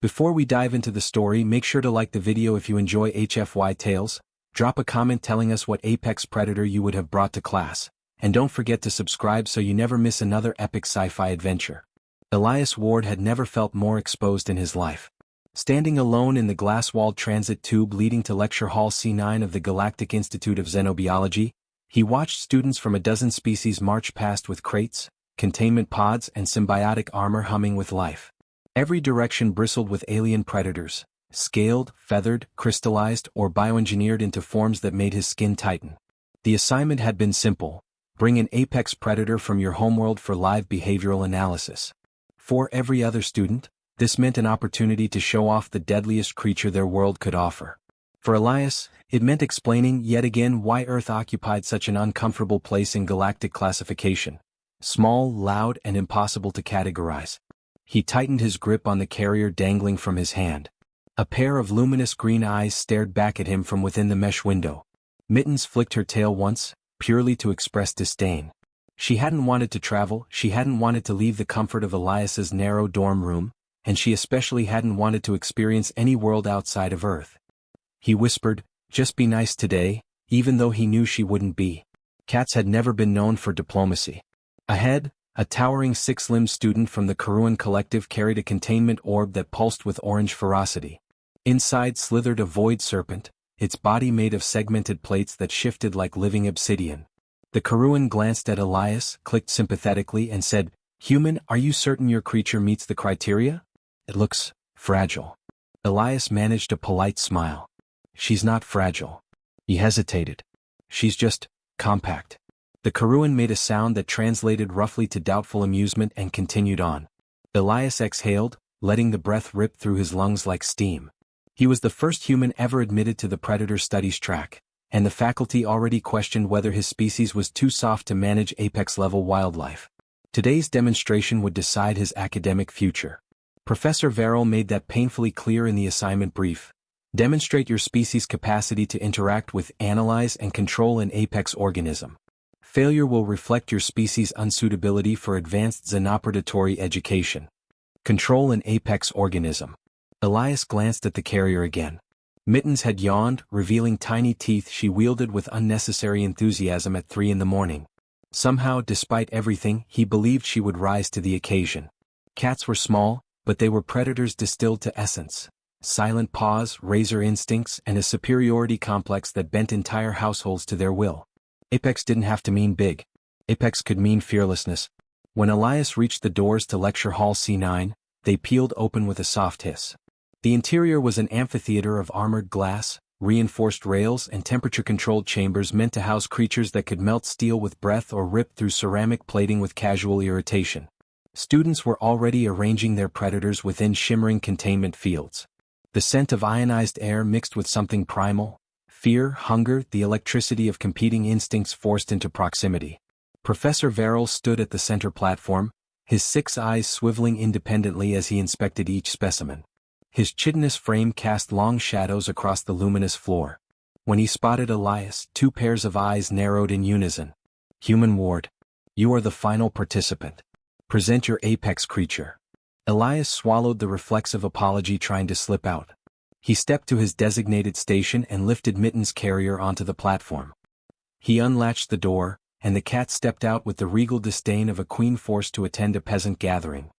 Before we dive into the story, make sure to like the video if you enjoy HFY tales, drop a comment telling us what apex predator you would have brought to class, and don't forget to subscribe so you never miss another epic sci-fi adventure. Elias Ward had never felt more exposed in his life. Standing alone in the glass-walled transit tube leading to Lecture Hall C9 of the Galactic Institute of Xenobiology, he watched students from a dozen species march past with crates, containment pods and symbiotic armor humming with life. Every direction bristled with alien predators, scaled, feathered, crystallized, or bioengineered into forms that made his skin tighten. The assignment had been simple: bring an apex predator from your homeworld for live behavioral analysis. For every other student, this meant an opportunity to show off the deadliest creature their world could offer. For Elias, it meant explaining yet again why Earth occupied such an uncomfortable place in galactic classification: small, loud, and impossible to categorize. He tightened his grip on the carrier dangling from his hand. A pair of luminous green eyes stared back at him from within the mesh window. Mittens flicked her tail once, purely to express disdain. She hadn't wanted to travel, she hadn't wanted to leave the comfort of Elias's narrow dorm room, and she especially hadn't wanted to experience any world outside of Earth. He whispered, "Just be nice today," even though he knew she wouldn't be. Cats had never been known for diplomacy. Ahead, a towering six-limbed student from the Karuan collective carried a containment orb that pulsed with orange ferocity. Inside slithered a void serpent, its body made of segmented plates that shifted like living obsidian. The Karuan glanced at Elias, clicked sympathetically, and said, "Human, are you certain your creature meets the criteria? It looks fragile." Elias managed a polite smile. "She's not fragile." He hesitated. "She's just compact." The Karuan made a sound that translated roughly to doubtful amusement and continued on. Elias exhaled, letting the breath rip through his lungs like steam. He was the first human ever admitted to the Predator Studies track, and the faculty already questioned whether his species was too soft to manage apex-level wildlife. Today's demonstration would decide his academic future. Professor Verrill made that painfully clear in the assignment brief. Demonstrate your species' capacity to interact with, analyze, and control an apex organism. Failure will reflect your species' unsuitability for advanced xenopredatory education. Control an apex organism. Elias glanced at the carrier again. Mittens had yawned, revealing tiny teeth she wielded with unnecessary enthusiasm at 3 in the morning. Somehow, despite everything, he believed she would rise to the occasion. Cats were small, but they were predators distilled to essence. Silent paws, razor instincts, and a superiority complex that bent entire households to their will. Apex didn't have to mean big. Apex could mean fearlessness. When Elias reached the doors to Lecture Hall C9, they peeled open with a soft hiss. The interior was an amphitheater of armored glass, reinforced rails, and temperature-controlled chambers meant to house creatures that could melt steel with breath or rip through ceramic plating with casual irritation. Students were already arranging their predators within shimmering containment fields. The scent of ionized air mixed with something primal: fear, hunger, the electricity of competing instincts forced into proximity. Professor Verrill stood at the center platform, his 6 eyes swiveling independently as he inspected each specimen. His chitinous frame cast long shadows across the luminous floor. When he spotted Elias, 2 pairs of eyes narrowed in unison. "Human Ward, you are the final participant. Present your apex creature." Elias swallowed the reflexive apology trying to slip out. He stepped to his designated station and lifted Mittens' carrier onto the platform. He unlatched the door, and the cat stepped out with the regal disdain of a queen forced to attend a peasant gathering.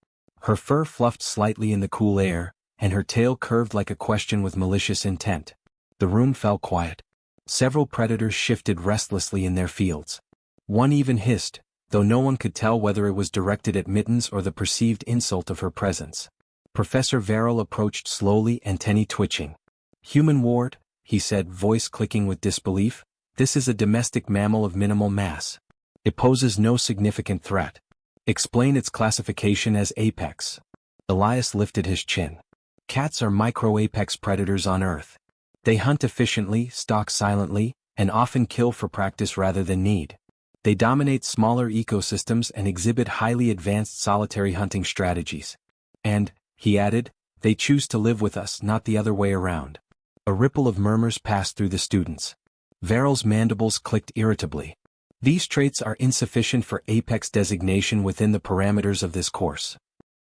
Her fur fluffed slightly in the cool air, and her tail curved like a question with malicious intent. The room fell quiet. Several predators shifted restlessly in their fields. One even hissed, though no one could tell whether it was directed at Mittens or the perceived insult of her presence. Professor Verrill approached slowly, antennae twitching. "Human Ward," he said, voice clicking with disbelief, "this is a domestic mammal of minimal mass. It poses no significant threat. Explain its classification as apex." Elias lifted his chin. "Cats are micro-apex predators on Earth. They hunt efficiently, stalk silently, and often kill for practice rather than need. They dominate smaller ecosystems and exhibit highly advanced solitary hunting strategies. And," he added, "they choose to live with us, not the other way around." A ripple of murmurs passed through the students. Verrill's mandibles clicked irritably. These traits are insufficient for apex designation within the parameters of this course.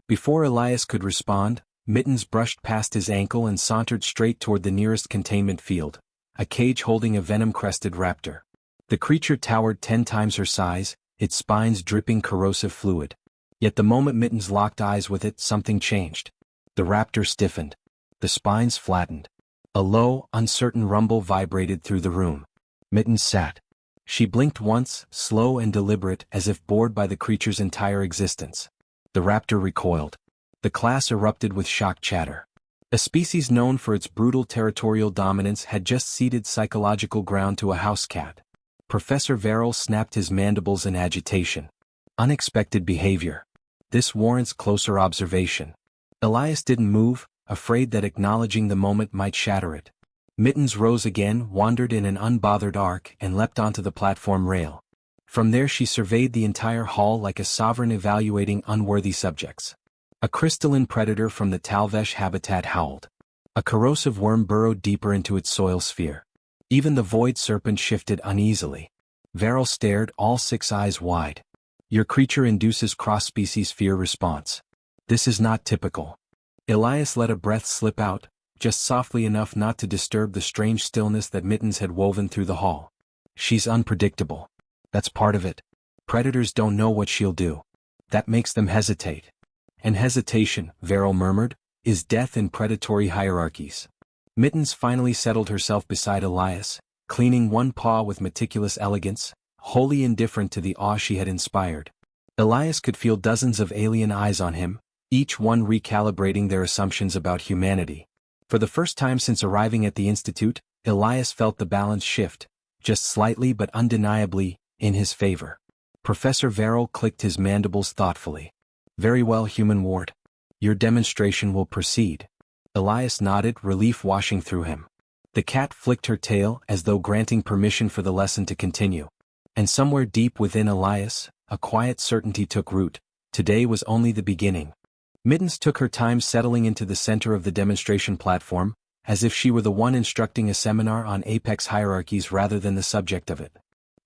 Before Elias could respond, Mittens brushed past his ankle and sauntered straight toward the nearest containment field, a cage holding a venom-crested raptor. The creature towered 10 times her size, its spines dripping corrosive fluid. Yet the moment Mittens locked eyes with it, something changed. The raptor stiffened. The spines flattened. A low, uncertain rumble vibrated through the room. Mittens sat. She blinked once, slow and deliberate, as if bored by the creature's entire existence. The raptor recoiled. The class erupted with shocked chatter. A species known for its brutal territorial dominance had just ceded psychological ground to a house cat. Professor Verrill snapped his mandibles in agitation. Unexpected behavior. This warrants closer observation. Elias didn't move, afraid that acknowledging the moment might shatter it. Mittens rose again, wandered in an unbothered arc, and leapt onto the platform rail. From there she surveyed the entire hall like a sovereign evaluating unworthy subjects. A crystalline predator from the Talvesh habitat howled. A corrosive worm burrowed deeper into its soil sphere. Even the void serpent shifted uneasily. Verrill stared, all 6 eyes wide. Your creature induces cross-species fear response. This is not typical. Elias let a breath slip out, just softly enough not to disturb the strange stillness that Mittens had woven through the hall. She's unpredictable. That's part of it. Predators don't know what she'll do. That makes them hesitate. And hesitation, Verrill murmured, is death in predatory hierarchies. Mittens finally settled herself beside Elias, cleaning one paw with meticulous elegance, wholly indifferent to the awe she had inspired. Elias could feel dozens of alien eyes on him, each one recalibrating their assumptions about humanity. For the first time since arriving at the Institute, Elias felt the balance shift, just slightly but undeniably, in his favor. Professor Verrill clicked his mandibles thoughtfully. Very well, human ward. Your demonstration will proceed. Elias nodded, relief washing through him. The cat flicked her tail as though granting permission for the lesson to continue. And somewhere deep within Elias, a quiet certainty took root. Today was only the beginning. Mittens took her time settling into the center of the demonstration platform, as if she were the one instructing a seminar on apex hierarchies rather than the subject of it.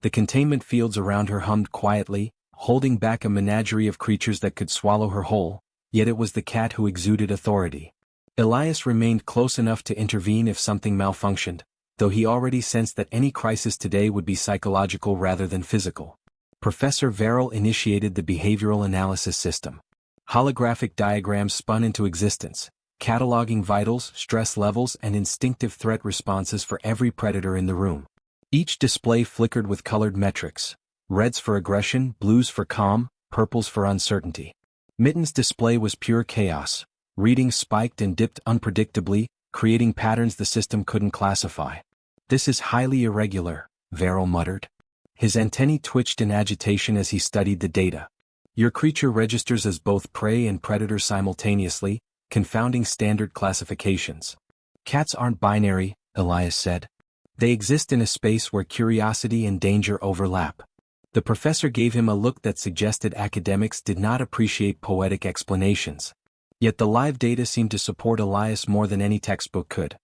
The containment fields around her hummed quietly, holding back a menagerie of creatures that could swallow her whole, yet it was the cat who exuded authority. Elias remained close enough to intervene if something malfunctioned, though he already sensed that any crisis today would be psychological rather than physical. Professor Verrill initiated the behavioral analysis system. Holographic diagrams spun into existence, cataloging vitals, stress levels, and instinctive threat responses for every predator in the room. Each display flickered with colored metrics. Reds for aggression, blues for calm, purples for uncertainty. Mittens' display was pure chaos. Readings spiked and dipped unpredictably, creating patterns the system couldn't classify. This is highly irregular, Verrill muttered. His antennae twitched in agitation as he studied the data. Your creature registers as both prey and predator simultaneously, confounding standard classifications. Cats aren't binary, Elias said. They exist in a space where curiosity and danger overlap. The professor gave him a look that suggested academics did not appreciate poetic explanations. Yet the live data seemed to support Elias more than any textbook could.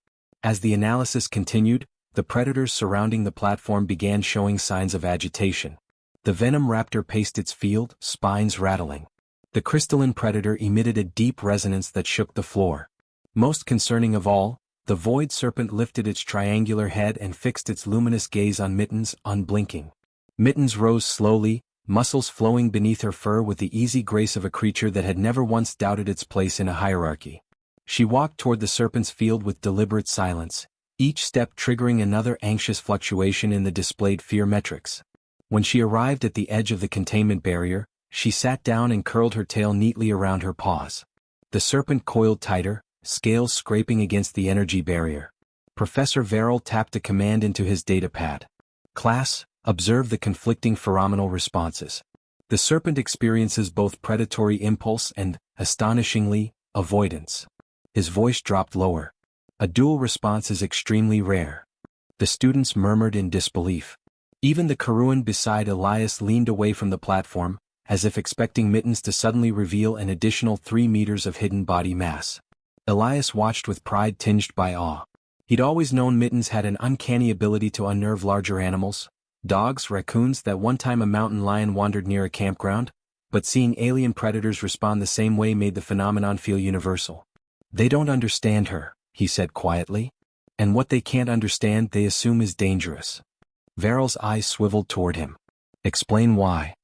As the analysis continued, the predators surrounding the platform began showing signs of agitation. The venom raptor paced its field, spines rattling. The crystalline predator emitted a deep resonance that shook the floor. Most concerning of all, the void serpent lifted its triangular head and fixed its luminous gaze on Mittens, unblinking. Mittens rose slowly, muscles flowing beneath her fur with the easy grace of a creature that had never once doubted its place in a hierarchy. She walked toward the serpent's field with deliberate silence, each step triggering another anxious fluctuation in the displayed fear metrics. When she arrived at the edge of the containment barrier, she sat down and curled her tail neatly around her paws. The serpent coiled tighter, scales scraping against the energy barrier. Professor Verrill tapped a command into his datapad. Class, observe the conflicting pheromonal responses. The serpent experiences both predatory impulse and, astonishingly, avoidance. His voice dropped lower. A dual response is extremely rare. The students murmured in disbelief. Even the Karuan beside Elias leaned away from the platform, as if expecting Mittens to suddenly reveal an additional 3 meters of hidden body mass. Elias watched with pride tinged by awe. He'd always known Mittens had an uncanny ability to unnerve larger animals. Dogs, raccoons, that one time a mountain lion wandered near a campground, but seeing alien predators respond the same way made the phenomenon feel universal. They don't understand her, he said quietly. And what they can't understand they assume is dangerous. Veryl's eyes swiveled toward him. Explain why.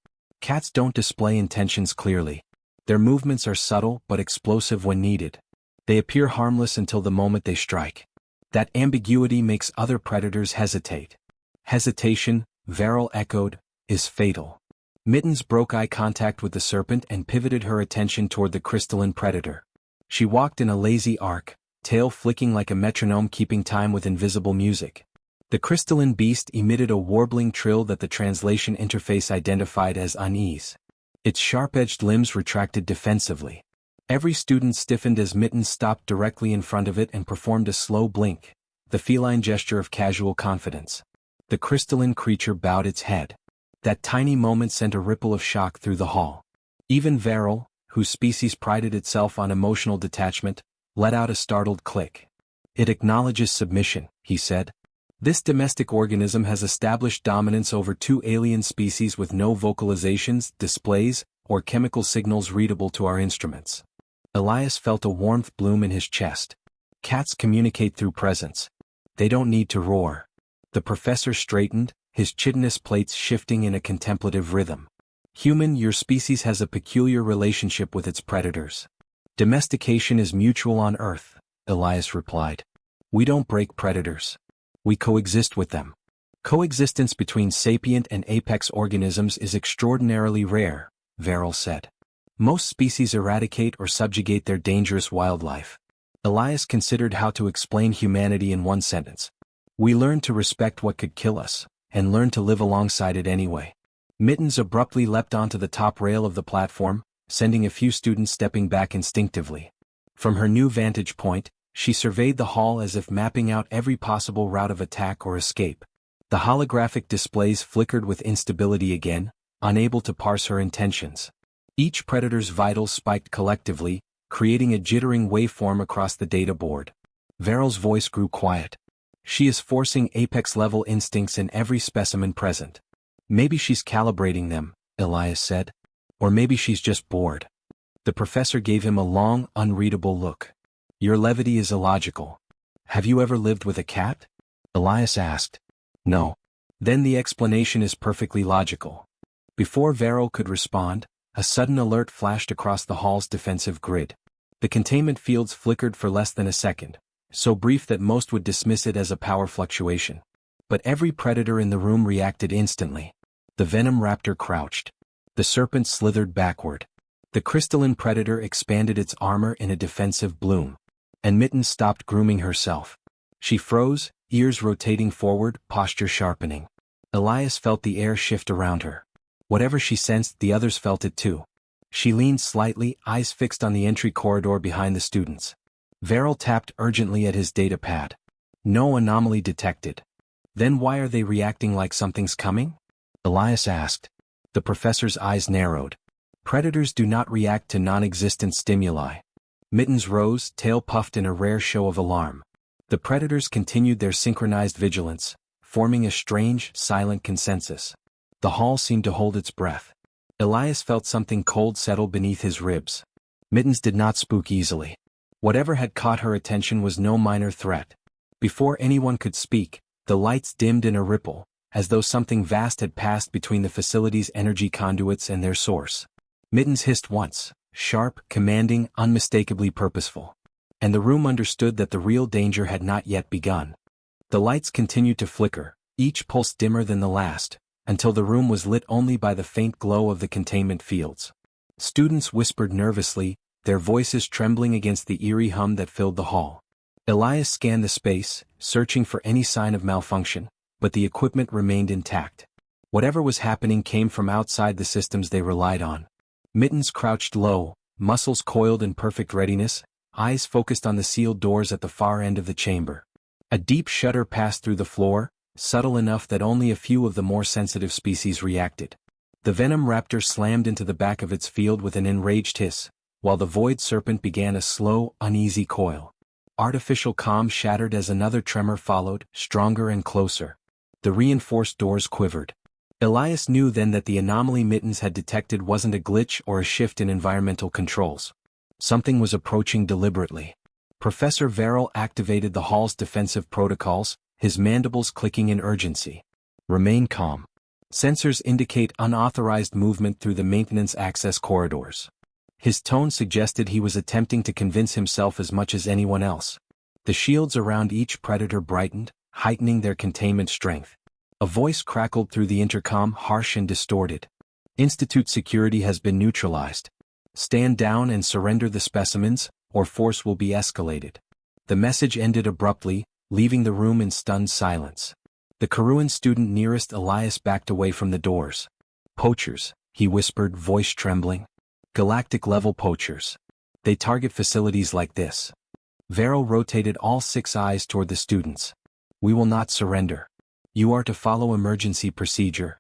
Cats don't display intentions clearly. Their movements are subtle but explosive when needed. They appear harmless until the moment they strike. That ambiguity makes other predators hesitate. Hesitation, Veryl echoed, is fatal. Mittens broke eye contact with the serpent and pivoted her attention toward the crystalline predator. She walked in a lazy arc, tail flicking like a metronome keeping time with invisible music. The crystalline beast emitted a warbling trill that the translation interface identified as unease. Its sharp-edged limbs retracted defensively. Every student stiffened as Mittens stopped directly in front of it and performed a slow blink, the feline gesture of casual confidence. The crystalline creature bowed its head. That tiny moment sent a ripple of shock through the hall. Even Veryl, whose species prided itself on emotional detachment, let out a startled click. It acknowledges submission, he said. This domestic organism has established dominance over two alien species with no vocalizations, displays, or chemical signals readable to our instruments. Elias felt a warmth bloom in his chest. Cats communicate through presence. They don't need to roar. The professor straightened, his chitinous plates shifting in a contemplative rhythm. Human, your species has a peculiar relationship with its predators. Domestication is mutual on Earth, Elias replied. We don't break predators. We coexist with them. Coexistence between sapient and apex organisms is extraordinarily rare, Veryl said. Most species eradicate or subjugate their dangerous wildlife. Elias considered how to explain humanity in one sentence. We learn to respect what could kill us, and learn to live alongside it anyway. Mittens abruptly leapt onto the top rail of the platform, sending a few students stepping back instinctively. From her new vantage point, she surveyed the hall as if mapping out every possible route of attack or escape. The holographic displays flickered with instability again, unable to parse her intentions. Each predator's vitals spiked collectively, creating a jittering waveform across the data board. Veryl's voice grew quiet. She is forcing apex-level instincts in every specimen present. Maybe she's calibrating them, Elias said. Or maybe she's just bored. The professor gave him a long, unreadable look. Your levity is illogical. Have you ever lived with a cat? Elias asked. No. Then the explanation is perfectly logical. Before Veryl could respond, a sudden alert flashed across the hall's defensive grid. The containment fields flickered for less than a second, so brief that most would dismiss it as a power fluctuation. But every predator in the room reacted instantly. The venom raptor crouched. The serpent slithered backward. The crystalline predator expanded its armor in a defensive bloom. And Mittens stopped grooming herself. She froze, ears rotating forward, posture sharpening. Elias felt the air shift around her. Whatever she sensed, the others felt it too. She leaned slightly, eyes fixed on the entry corridor behind the students. Veryl tapped urgently at his data pad. No anomaly detected. Then why are they reacting like something's coming? Elias asked. The professor's eyes narrowed. Predators do not react to non-existent stimuli. Mittens rose, tail puffed in a rare show of alarm. The predators continued their synchronized vigilance, forming a strange, silent consensus. The hall seemed to hold its breath. Elias felt something cold settle beneath his ribs. Mittens did not spook easily. Whatever had caught her attention was no minor threat. Before anyone could speak, the lights dimmed in a ripple, as though something vast had passed between the facility's energy conduits and their source. Mittens hissed once, sharp, commanding, unmistakably purposeful. And the room understood that the real danger had not yet begun. The lights continued to flicker, each pulse dimmer than the last, until the room was lit only by the faint glow of the containment fields. Students whispered nervously, their voices trembling against the eerie hum that filled the hall. Elias scanned the space, searching for any sign of malfunction, but the equipment remained intact. Whatever was happening came from outside the systems they relied on. Mittens crouched low, muscles coiled in perfect readiness, eyes focused on the sealed doors at the far end of the chamber. A deep shudder passed through the floor, subtle enough that only a few of the more sensitive species reacted. The venom raptor slammed into the back of its field with an enraged hiss, while the void serpent began a slow, uneasy coil. Artificial calm shattered as another tremor followed, stronger and closer. The reinforced doors quivered. Elias knew then that the anomaly Mittens had detected wasn't a glitch or a shift in environmental controls. Something was approaching deliberately. Professor Verrill activated the hall's defensive protocols, his mandibles clicking in urgency. Remain calm. Sensors indicate unauthorized movement through the maintenance access corridors. His tone suggested he was attempting to convince himself as much as anyone else. The shields around each predator brightened, heightening their containment strength. A voice crackled through the intercom, harsh and distorted. Institute security has been neutralized. Stand down and surrender the specimens, or force will be escalated. The message ended abruptly, leaving the room in stunned silence. The Karuan student nearest Elias backed away from the doors. Poachers, he whispered, voice trembling. Galactic-level poachers. They target facilities like this. Verrill rotated all 6 eyes toward the students. We will not surrender. You are to follow emergency procedure.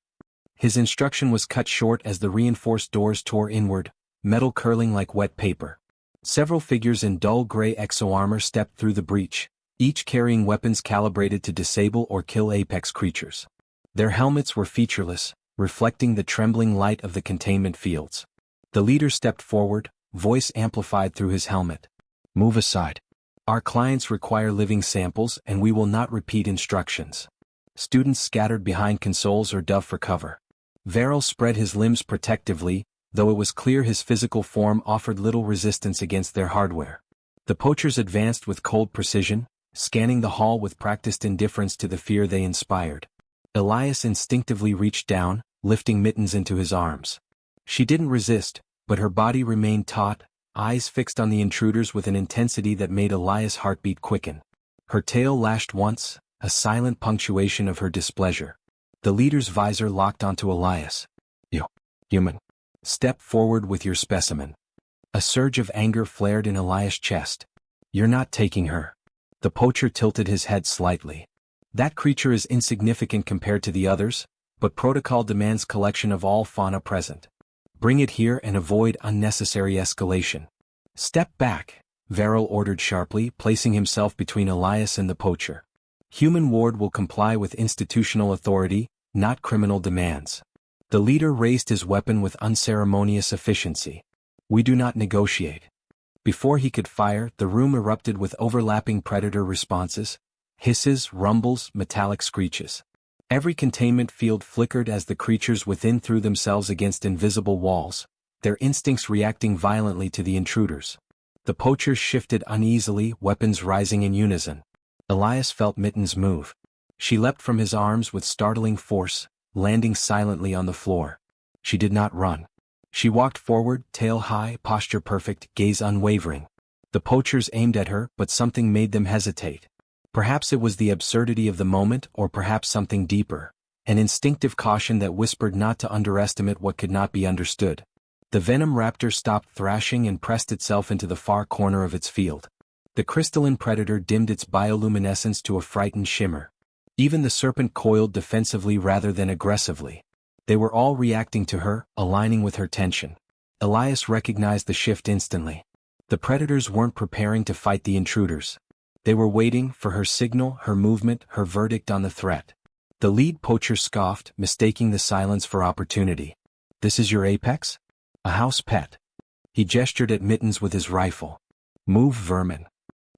His instruction was cut short as the reinforced doors tore inward, metal curling like wet paper. Several figures in dull gray exo-armor stepped through the breach, each carrying weapons calibrated to disable or kill apex creatures. Their helmets were featureless, reflecting the trembling light of the containment fields. The leader stepped forward, voice amplified through his helmet. Move aside. Our clients require living samples and we will not repeat instructions. Students scattered behind consoles or dove for cover. Verrill spread his limbs protectively, though it was clear his physical form offered little resistance against their hardware. The poachers advanced with cold precision, scanning the hall with practiced indifference to the fear they inspired. Elias instinctively reached down, lifting Mittens into his arms. She didn't resist, but her body remained taut, eyes fixed on the intruders with an intensity that made Elias' heartbeat quicken. Her tail lashed once, a silent punctuation of her displeasure. The leader's visor locked onto Elias. You, human. Step forward with your specimen. A surge of anger flared in Elias' chest. You're not taking her. The poacher tilted his head slightly. That creature is insignificant compared to the others, but protocol demands collection of all fauna present. Bring it here and avoid unnecessary escalation. Step back, Verrill ordered sharply, placing himself between Elias and the poacher. Human ward will comply with institutional authority, not criminal demands. The leader raised his weapon with unceremonious efficiency. We do not negotiate. Before he could fire, the room erupted with overlapping predator responses, hisses, rumbles, metallic screeches. Every containment field flickered as the creatures within threw themselves against invisible walls, their instincts reacting violently to the intruders. The poachers shifted uneasily, weapons rising in unison. Elias felt Mittens move. She leapt from his arms with startling force, landing silently on the floor. She did not run. She walked forward, tail high, posture perfect, gaze unwavering. The poachers aimed at her, but something made them hesitate. Perhaps it was the absurdity of the moment, or perhaps something deeper, an instinctive caution that whispered not to underestimate what could not be understood. The venom raptor stopped thrashing and pressed itself into the far corner of its field. The crystalline predator dimmed its bioluminescence to a frightened shimmer. Even the serpent coiled defensively rather than aggressively. They were all reacting to her, aligning with her tension. Elias recognized the shift instantly. The predators weren't preparing to fight the intruders. They were waiting for her signal, her movement, her verdict on the threat. The lead poacher scoffed, mistaking the silence for opportunity. This is your apex? A house pet. He gestured at Mittens with his rifle. Move, vermin.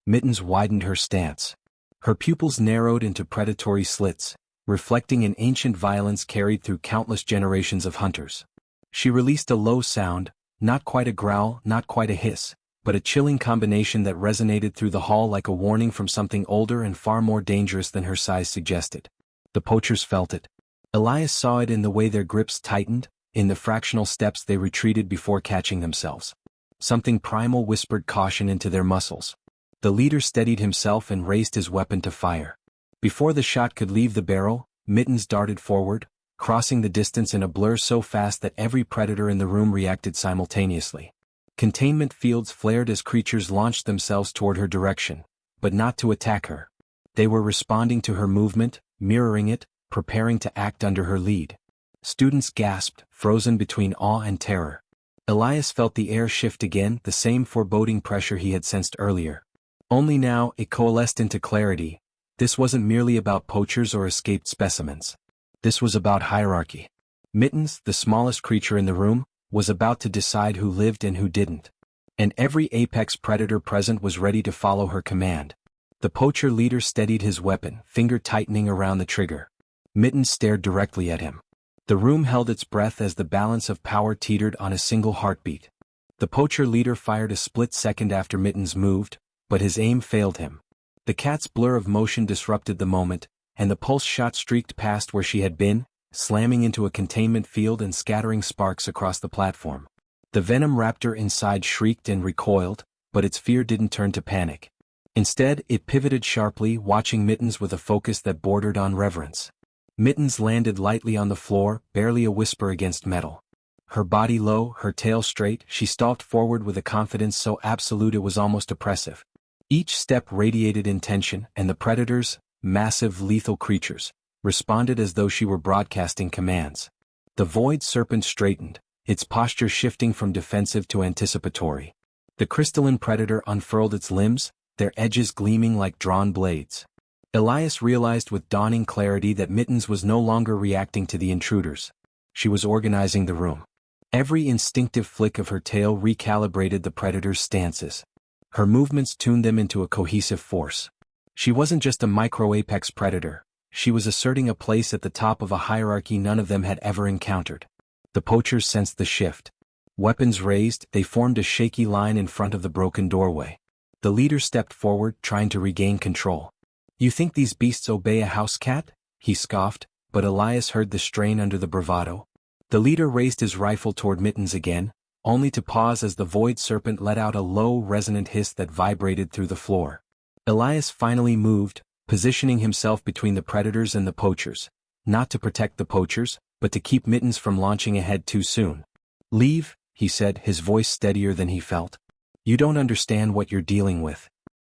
Mittens widened her stance. Her pupils narrowed into predatory slits, reflecting an ancient violence carried through countless generations of hunters. She released a low sound, not quite a growl, not quite a hiss, but a chilling combination that resonated through the hall like a warning from something older and far more dangerous than her size suggested. The poachers felt it. Elias saw it in the way their grips tightened, in the fractional steps they retreated before catching themselves. Something primal whispered caution into their muscles. The leader steadied himself and raised his weapon to fire. Before the shot could leave the barrel, Mittens darted forward, crossing the distance in a blur so fast that every predator in the room reacted simultaneously. Containment fields flared as creatures launched themselves toward her direction, but not to attack her. They were responding to her movement, mirroring it, preparing to act under her lead. Students gasped, frozen between awe and terror. Elias felt the air shift again, the same foreboding pressure he had sensed earlier. Only now it coalesced into clarity. This wasn't merely about poachers or escaped specimens. This was about hierarchy. Mittens, the smallest creature in the room, was about to decide who lived and who didn't. and every apex predator present was ready to follow her command. The poacher leader steadied his weapon, finger tightening around the trigger. Mittens stared directly at him. The room held its breath as the balance of power teetered on a single heartbeat. The poacher leader fired a split second after Mittens moved, but his aim failed him. The cat's blur of motion disrupted the moment, and the pulse shot streaked past where she had been, slamming into a containment field and scattering sparks across the platform. The venom raptor inside shrieked and recoiled, but its fear didn't turn to panic. Instead, it pivoted sharply, watching Mittens with a focus that bordered on reverence. Mittens landed lightly on the floor, barely a whisper against metal. Her body low, her tail straight, she stalked forward with a confidence so absolute it was almost oppressive. Each step radiated intention, and the predators, massive lethal creatures, responded as though she were broadcasting commands. The void serpent straightened, its posture shifting from defensive to anticipatory. The crystalline predator unfurled its limbs, their edges gleaming like drawn blades. Elias realized with dawning clarity that Mittens was no longer reacting to the intruders. She was organizing the room. Every instinctive flick of her tail recalibrated the predator's stances. Her movements tuned them into a cohesive force. She wasn't just a micro-apex predator, she was asserting a place at the top of a hierarchy none of them had ever encountered. The poachers sensed the shift. Weapons raised, they formed a shaky line in front of the broken doorway. The leader stepped forward, trying to regain control. "You think these beasts obey a house cat?" he scoffed, but Elias heard the strain under the bravado. The leader raised his rifle toward Mittens again, only to pause as the void serpent let out a low, resonant hiss that vibrated through the floor. Elias finally moved, positioning himself between the predators and the poachers, not to protect the poachers, but to keep Mittens from launching ahead too soon. "Leave," he said, his voice steadier than he felt. "You don't understand what you're dealing with."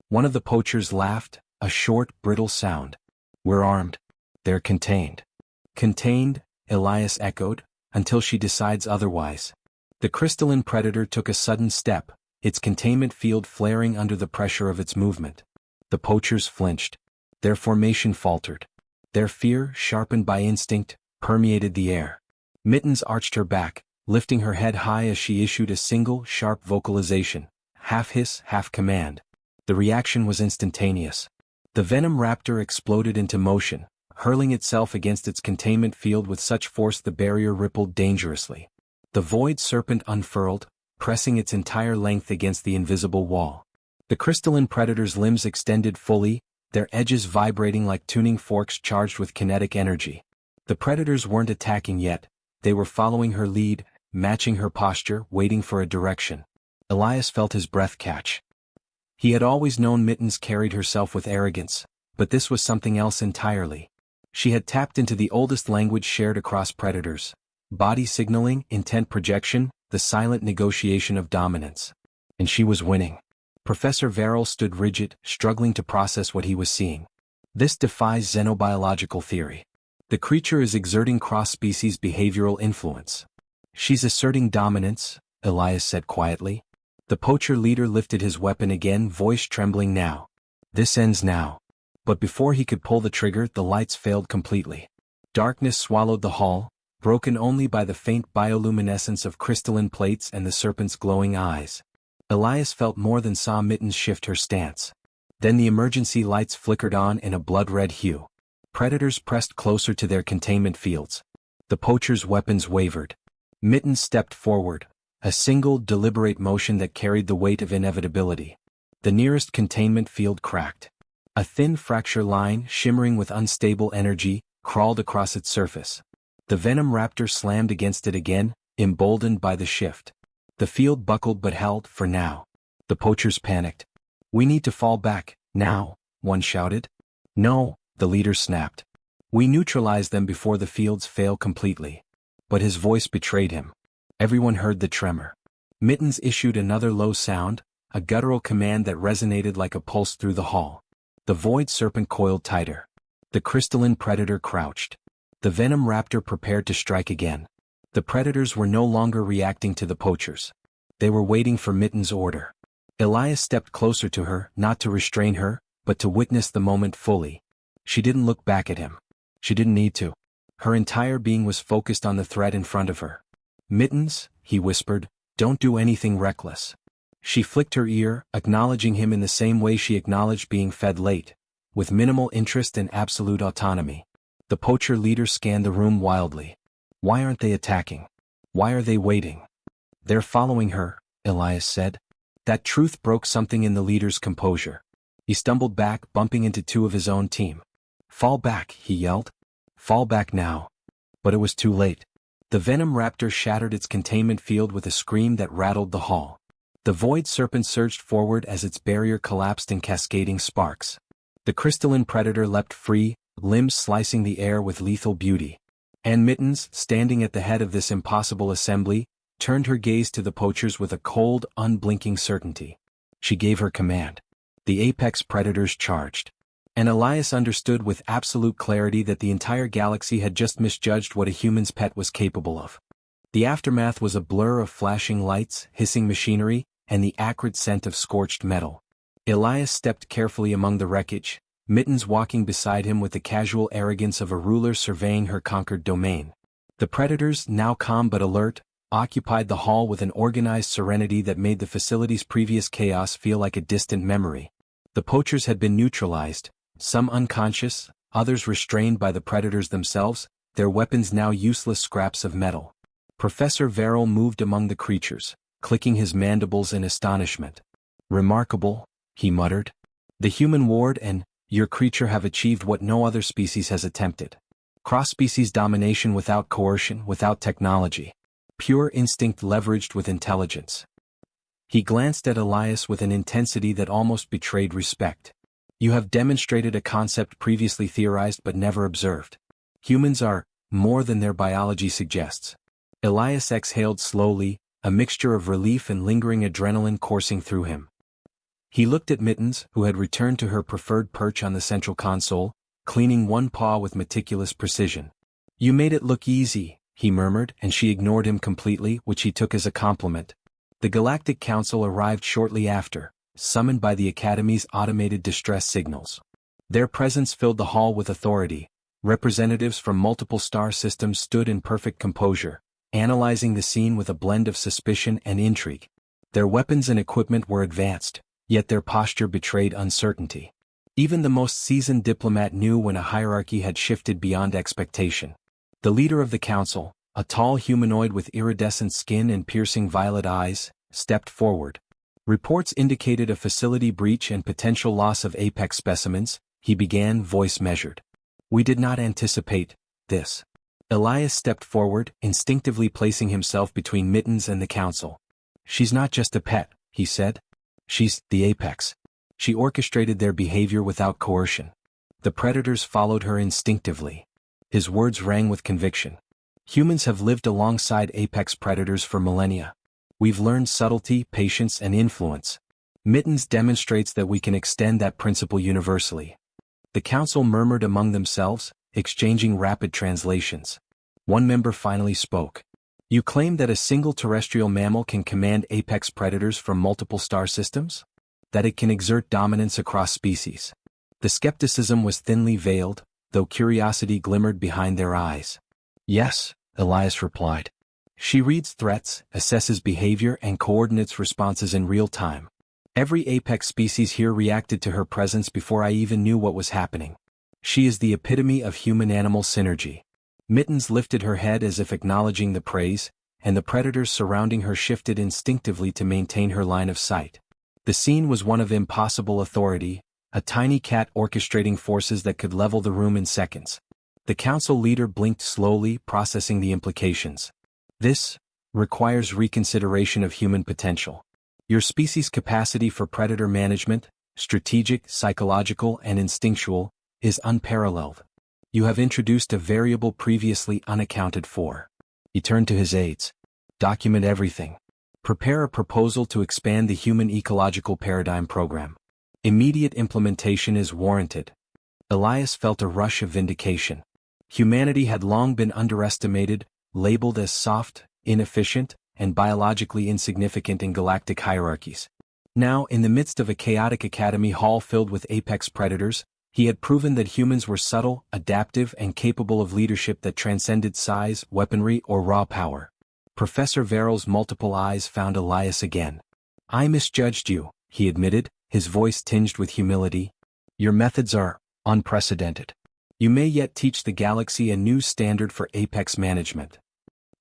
One of the poachers laughed, a short, brittle sound. "We're armed. They're contained." "Contained," Elias echoed, "until she decides otherwise." The crystalline predator took a sudden step, its containment field flaring under the pressure of its movement. The poachers flinched. Their formation faltered. Their fear, sharpened by instinct, permeated the air. Mittens arched her back, lifting her head high as she issued a single, sharp vocalization, half hiss, half command. The reaction was instantaneous. The venom raptor exploded into motion, hurling itself against its containment field with such force the barrier rippled dangerously. The void serpent unfurled, pressing its entire length against the invisible wall. The crystalline predator's limbs extended fully, their edges vibrating like tuning forks charged with kinetic energy. The predators weren't attacking yet, they were following her lead, matching her posture, waiting for a direction. Elias felt his breath catch. He had always known Mittens carried herself with arrogance, but this was something else entirely. She had tapped into the oldest language shared across predators. Body signaling, intent projection, the silent negotiation of dominance. And she was winning. Professor Verrill stood rigid, struggling to process what he was seeing. This defies xenobiological theory. The creature is exerting cross-species behavioral influence. She's asserting dominance, Elias said quietly. The poacher leader lifted his weapon again, voice trembling now. "This ends now." But before he could pull the trigger, the lights failed completely. Darkness swallowed the hall, broken only by the faint bioluminescence of crystalline plates and the serpent's glowing eyes. Elias felt more than saw Mittens shift her stance. Then the emergency lights flickered on in a blood-red hue. Predators pressed closer to their containment fields. The poacher's weapons wavered. Mittens stepped forward, a single, deliberate motion that carried the weight of inevitability. The nearest containment field cracked. A thin fracture line, shimmering with unstable energy, crawled across its surface. The venom raptor slammed against it again, emboldened by the shift. The field buckled but held, for now. The poachers panicked. "We need to fall back, now," one shouted. "No," the leader snapped. "We neutralize them before the fields fail completely." But his voice betrayed him. Everyone heard the tremor. Mittens issued another low sound, a guttural command that resonated like a pulse through the hall. The void serpent coiled tighter. The crystalline predator crouched. The venom raptor prepared to strike again. The predators were no longer reacting to the poachers. They were waiting for Mittens' order. Elias stepped closer to her, not to restrain her, but to witness the moment fully. She didn't look back at him. She didn't need to. Her entire being was focused on the threat in front of her. "Mittens," he whispered, "don't do anything reckless." She flicked her ear, acknowledging him in the same way she acknowledged being fed late, with minimal interest and absolute autonomy. The poacher leader scanned the room wildly. Why aren't they attacking? Why are they waiting? They're following her, Elias said. That truth broke something in the leader's composure. He stumbled back, bumping into two of his own team. Fall back, he yelled. Fall back now. But it was too late. The venom raptor shattered its containment field with a scream that rattled the hall. The void serpent surged forward as its barrier collapsed in cascading sparks. The crystalline predator leapt free, limbs slicing the air with lethal beauty. And Mittens, standing at the head of this impossible assembly, turned her gaze to the poachers with a cold, unblinking certainty. She gave her command. The apex predators charged. And Elias understood with absolute clarity that the entire galaxy had just misjudged what a human's pet was capable of. The aftermath was a blur of flashing lights, hissing machinery, and the acrid scent of scorched metal. Elias stepped carefully among the wreckage, Mittens walking beside him with the casual arrogance of a ruler surveying her conquered domain. The predators, now calm but alert, occupied the hall with an organized serenity that made the facility's previous chaos feel like a distant memory. The poachers had been neutralized, some unconscious, others restrained by the predators themselves, their weapons now useless scraps of metal. Professor Verrill moved among the creatures, clicking his mandibles in astonishment. Remarkable, he muttered. The human ward and your creature have achieved what no other species has attempted. Cross-species domination without coercion, without technology. Pure instinct leveraged with intelligence. He glanced at Elias with an intensity that almost betrayed respect. You have demonstrated a concept previously theorized but never observed. Humans are more than their biology suggests. Elias exhaled slowly, a mixture of relief and lingering adrenaline coursing through him. He looked at Mittens, who had returned to her preferred perch on the central console, cleaning one paw with meticulous precision. You made it look easy, he murmured, and she ignored him completely, which he took as a compliment. The Galactic Council arrived shortly after, summoned by the Academy's automated distress signals. Their presence filled the hall with authority. Representatives from multiple star systems stood in perfect composure, analyzing the scene with a blend of suspicion and intrigue. Their weapons and equipment were advanced, yet their posture betrayed uncertainty. Even the most seasoned diplomat knew when a hierarchy had shifted beyond expectation. The leader of the council, a tall humanoid with iridescent skin and piercing violet eyes, stepped forward. Reports indicated a facility breach and potential loss of apex specimens, he began, voice measured. We did not anticipate this. Elias stepped forward, instinctively placing himself between Mittens and the council. She's not just a pet, he said. She's the apex. She orchestrated their behavior without coercion. The predators followed her instinctively. His words rang with conviction. Humans have lived alongside apex predators for millennia. We've learned subtlety, patience, and influence. Mittens demonstrates that we can extend that principle universally. The council murmured among themselves, exchanging rapid translations. One member finally spoke. You claim that a single terrestrial mammal can command apex predators from multiple star systems? That it can exert dominance across species? The skepticism was thinly veiled, though curiosity glimmered behind their eyes. Yes, Elias replied. She reads threats, assesses behavior, and coordinates responses in real time. Every apex species here reacted to her presence before I even knew what was happening. She is the epitome of human-animal synergy. Mittens lifted her head as if acknowledging the praise, and the predators surrounding her shifted instinctively to maintain her line of sight. The scene was one of impossible authority, a tiny cat orchestrating forces that could level the room in seconds. The council leader blinked slowly, processing the implications. This requires reconsideration of human potential. Your species' capacity for predator management, strategic, psychological, and instinctual, is unparalleled. You have introduced a variable previously unaccounted for. He turned to his aides. Document everything. Prepare a proposal to expand the human ecological paradigm program. Immediate implementation is warranted. Elias felt a rush of vindication. Humanity had long been underestimated, labeled as soft, inefficient, and biologically insignificant in galactic hierarchies. Now, in the midst of a chaotic academy hall filled with apex predators, he had proven that humans were subtle, adaptive, and capable of leadership that transcended size, weaponry, or raw power. Professor Verrill's multiple eyes found Elias again. I misjudged you, he admitted, his voice tinged with humility. Your methods are unprecedented. You may yet teach the galaxy a new standard for apex management.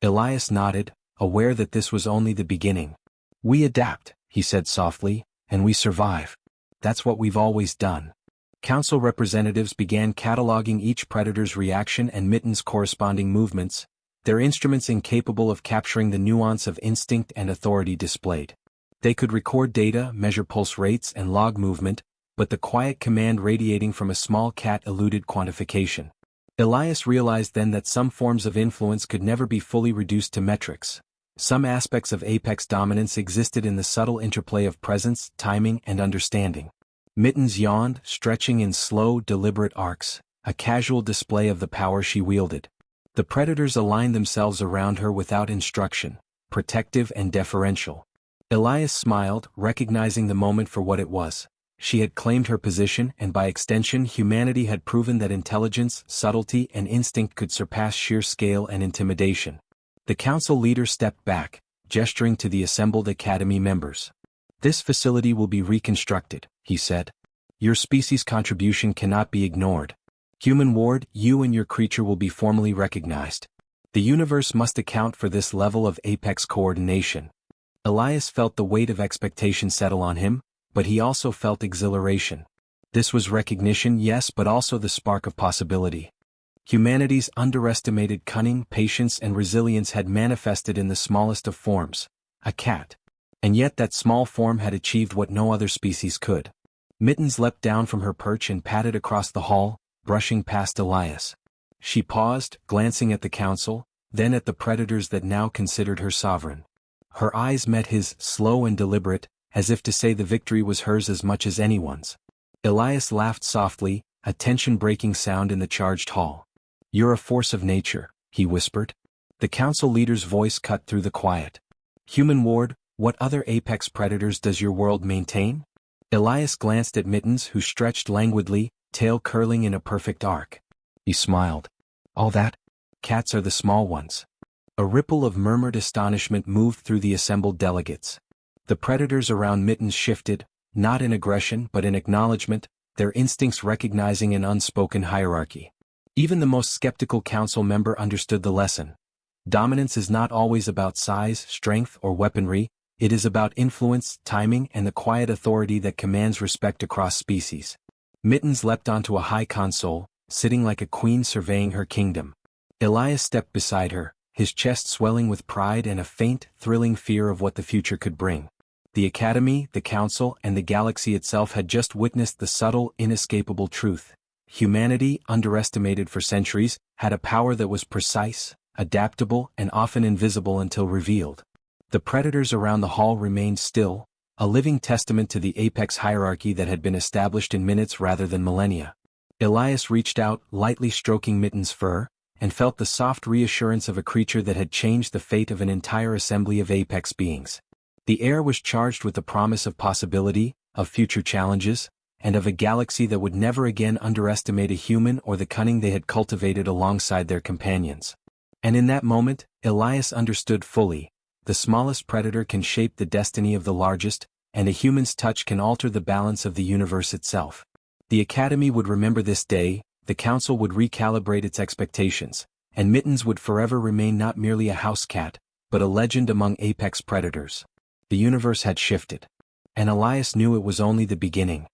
Elias nodded, aware that this was only the beginning. We adapt, he said softly, and we survive. That's what we've always done. Council representatives began cataloging each predator's reaction and Mitten's corresponding movements, their instruments incapable of capturing the nuance of instinct and authority displayed. They could record data, measure pulse rates and log movement, but the quiet command radiating from a small cat eluded quantification. Elias realized then that some forms of influence could never be fully reduced to metrics. Some aspects of apex dominance existed in the subtle interplay of presence, timing, and understanding. Mittens yawned, stretching in slow, deliberate arcs, a casual display of the power she wielded. The predators aligned themselves around her without instruction, protective and deferential. Elias smiled, recognizing the moment for what it was. She had claimed her position, and by extension humanity had proven that intelligence, subtlety, and instinct could surpass sheer scale and intimidation. The council leader stepped back, gesturing to the assembled academy members. This facility will be reconstructed, he said. Your species' contribution cannot be ignored. Human ward, you and your creature will be formally recognized. The universe must account for this level of apex coordination. Elias felt the weight of expectation settle on him, but he also felt exhilaration. This was recognition, yes, but also the spark of possibility. Humanity's underestimated cunning, patience, and resilience had manifested in the smallest of forms, a cat. And yet that small form had achieved what no other species could. Mittens leapt down from her perch and padded across the hall, brushing past Elias. She paused, glancing at the council, then at the predators that now considered her sovereign. Her eyes met his, slow and deliberate, as if to say the victory was hers as much as anyone's. Elias laughed softly, a tension-breaking sound in the charged hall. You're a force of nature, he whispered. The council leader's voice cut through the quiet. Human ward, what other apex predators does your world maintain? Elias glanced at Mittens, who stretched languidly, tail curling in a perfect arc. He smiled. All that? Cats are the small ones. A ripple of murmured astonishment moved through the assembled delegates. The predators around Mittens shifted, not in aggression but in acknowledgement, their instincts recognizing an unspoken hierarchy. Even the most skeptical council member understood the lesson. Dominance is not always about size, strength, or weaponry. It is about influence, timing, and the quiet authority that commands respect across species. Mittens leapt onto a high console, sitting like a queen surveying her kingdom. Elias stepped beside her, his chest swelling with pride and a faint, thrilling fear of what the future could bring. The Academy, the Council, and the galaxy itself had just witnessed the subtle, inescapable truth. Humanity, underestimated for centuries, had a power that was precise, adaptable, and often invisible until revealed. The predators around the hall remained still, a living testament to the apex hierarchy that had been established in minutes rather than millennia. Elias reached out, lightly stroking Mittens' fur, and felt the soft reassurance of a creature that had changed the fate of an entire assembly of apex beings. The air was charged with the promise of possibility, of future challenges, and of a galaxy that would never again underestimate a human or the cunning they had cultivated alongside their companions. And in that moment, Elias understood fully. The smallest predator can shape the destiny of the largest, and a human's touch can alter the balance of the universe itself. The Academy would remember this day, the Council would recalibrate its expectations, and Mittens would forever remain not merely a house cat, but a legend among apex predators. The universe had shifted. And Elias knew it was only the beginning.